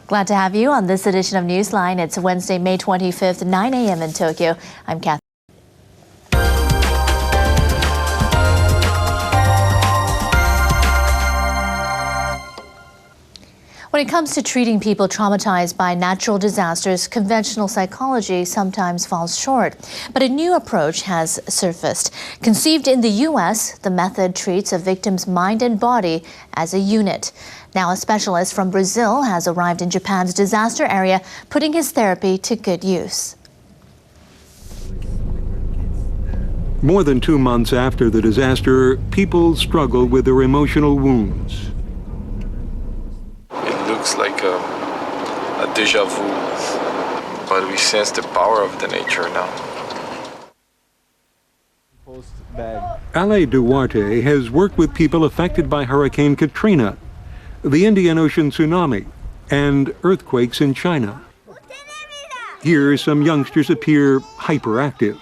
Glad to have you on this edition of Newsline. It's Wednesday, May 25th, 9 a.m. in Tokyo. I'm Kathy. When it comes to treating people traumatized by natural disasters, conventional psychology sometimes falls short. But a new approach has surfaced. Conceived in the U.S., the method treats a victim's mind and body as a unit. Now a specialist from Brazil has arrived in Japan's disaster area, putting his therapy to good use. More than 2 months after the disaster, people struggle with their emotional wounds. Looks like a deja vu, but we sense the power of the nature now. Ale Duarte has worked with people affected by Hurricane Katrina, the Indian Ocean tsunami, and earthquakes in China. Here, some youngsters appear hyperactive.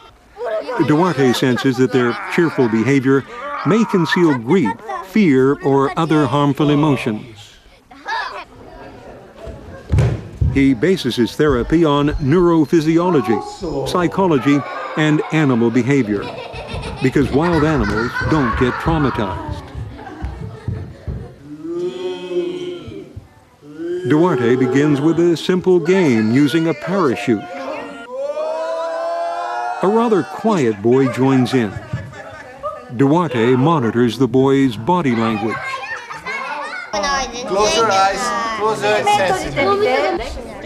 Duarte senses that their cheerful behavior may conceal grief, fear, or other harmful emotions. He bases his therapy on neurophysiology, psychology, and animal behavior, because wild animals don't get traumatized. Duarte begins with a simple game using a parachute. A rather quiet boy joins in. Duarte monitors the boy's body language. Close your eyes, close your eyes.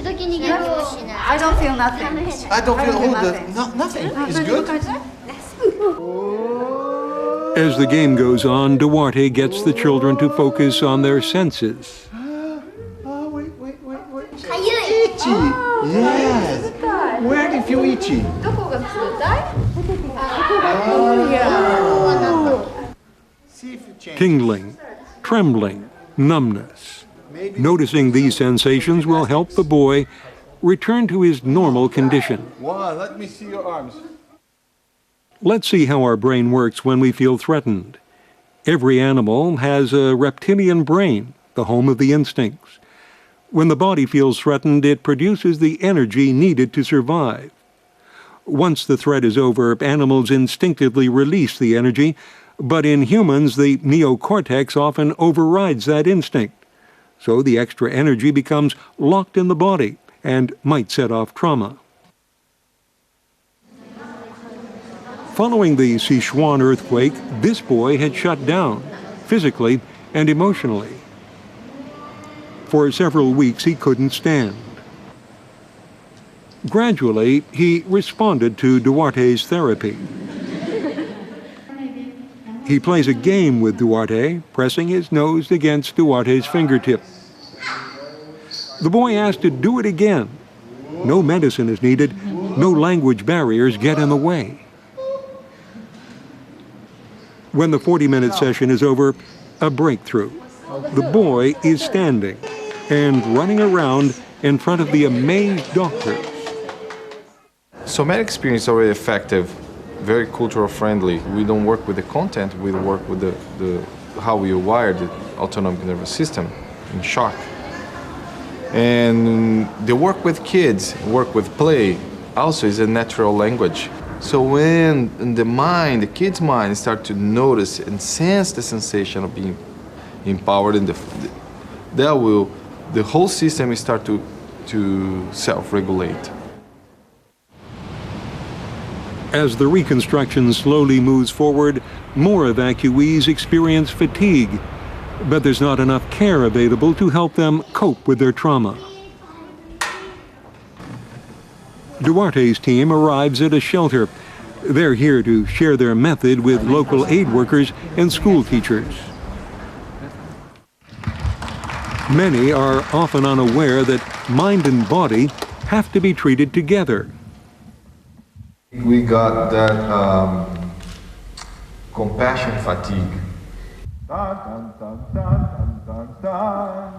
I don't feel nothing. I don't feel nothing. It's good. As the game goes on, Duarte gets the children to focus on their senses. Wait. Itchy. Yes. Where do you feel itchy? Tingling, trembling, numbness. Noticing these sensations will help the boy return to his normal condition. One, let me see your arms. Let's see how our brain works when we feel threatened. Every animal has a reptilian brain, the home of the instincts. When the body feels threatened, it produces the energy needed to survive. Once the threat is over, animals instinctively release the energy, but in humans, the neocortex often overrides that instinct. So the extra energy becomes locked in the body and might set off trauma. Following the Sichuan earthquake, this boy had shut down, physically and emotionally. For several weeks, he couldn't stand. Gradually, he responded to Duarte's therapy. He plays a game with Duarte, pressing his nose against Duarte's fingertip. The boy asked to do it again. No medicine is needed. No language barriers get in the way. When the 40-minute session is over, a breakthrough. The boy is standing and running around in front of the amazed doctors. Somatic Experience is already effective, very cultural friendly. We don't work with the content, we work with the how we wire the autonomic nervous system in shock. And the work with kids, work with play, also is a natural language. So when the mind, the kid's mind, start to notice and sense the sensation of being empowered, and the whole system start to self-regulate. As the reconstruction slowly moves forward, more evacuees experience fatigue, but there's not enough care available to help them cope with their trauma. Duarte's team arrives at a shelter. They're here to share their method with local aid workers and school teachers. Many are often unaware that mind and body have to be treated together. We got that compassion fatigue.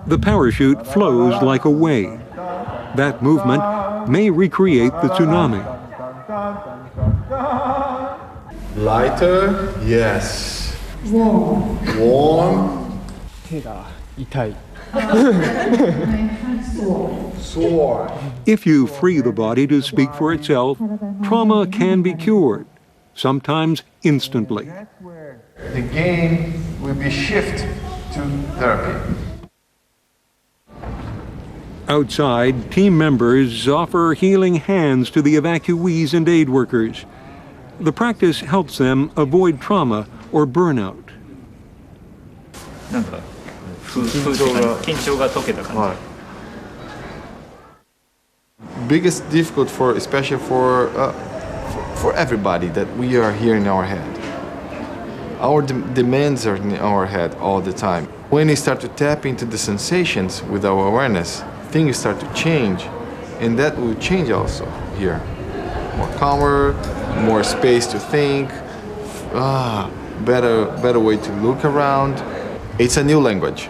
The parachute flows like a wave. That movement may recreate the tsunami. Lighter, yes. Warm. Sore. If you free the body to speak for itself, trauma can be cured, sometimes instantly. The game will be shift to therapy. Outside, team members offer healing hands to the evacuees and aid workers. The practice helps them avoid trauma or burnout. なんか緊張が解けた感じ。Biggest difficult for, especially for everybody, that we are here in our head. Our demands are in our head all the time. When you start to tap into the sensations with our awareness, things start to change, and that will change also here. More calmer, more space to think, better way to look around. It's a new language.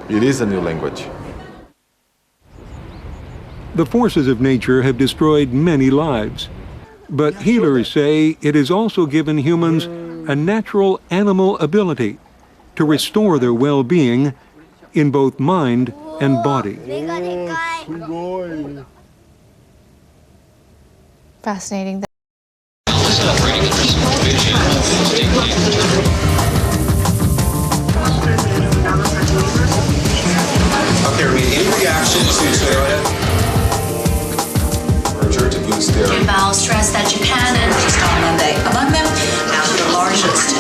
It is a new language. The forces of nature have destroyed many lives, but healers say it has also given humans a natural animal ability to restore their well-being in both mind and body. Fascinating. Okay, we're in reaction to steroid merger to boost their Bow stressed that Japan and just on Monday. Among them, now the largest